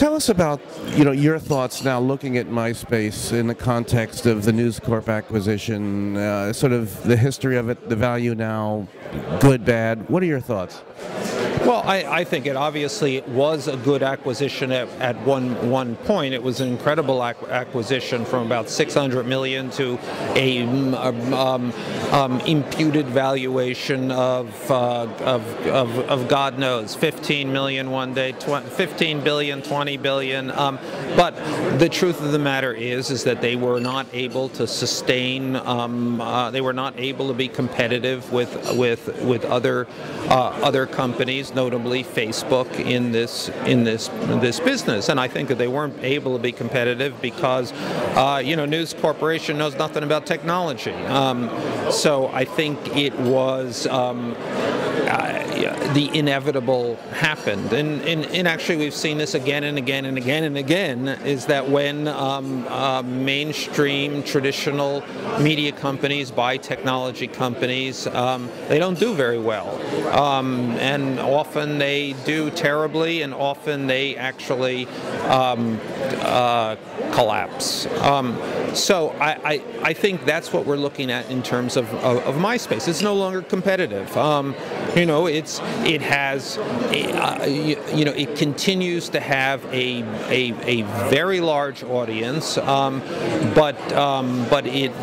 Tell us about, your thoughts now looking at MySpace in the context of the News Corp acquisition, sort of the history of it, the value now, good, bad. What are your thoughts? Well, I think it obviously was a good acquisition at one point. It was an incredible acquisition from about $600 million to a imputed valuation of God knows, 15 million one day, 15 billion, 20 billion. But the truth of the matter is that they were not able to sustain. They were not able to be competitive with other companies, notably Facebook, in this business. And I think that they weren't able to be competitive because News Corporation knows nothing about technology. So I think it was the inevitable happened, and actually we've seen this again and again and again and again, is that when mainstream traditional media companies buy technology companies, they don't do very well, and often they do terribly, and often they actually collapse. So I think that's what we're looking at in terms of MySpace. It's no longer competitive. It continues to have a very large audience, but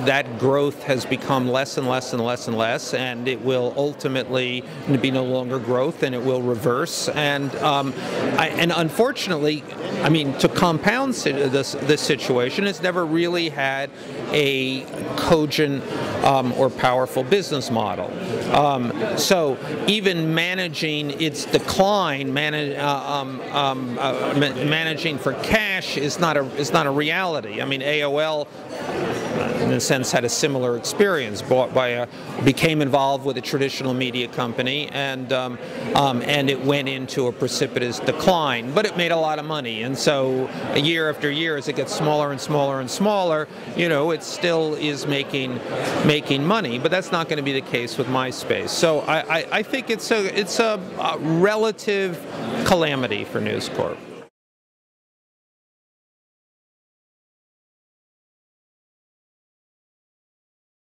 that growth has become less and less and less and less, and it will ultimately be no longer growth, and it will reverse. And unfortunately, to compound this situation, it's never really had a cogent or powerful business model. So even managing its decline, managing for cash is not a reality. AOL, in a sense, had a similar experience. Became involved with a traditional media company, and it went into a precipitous decline. But it made a lot of money, and so year after year, as it gets smaller and smaller and smaller, it still is making money. But that's not going to be the case with MySpace. So I think it's a relative calamity for News Corp.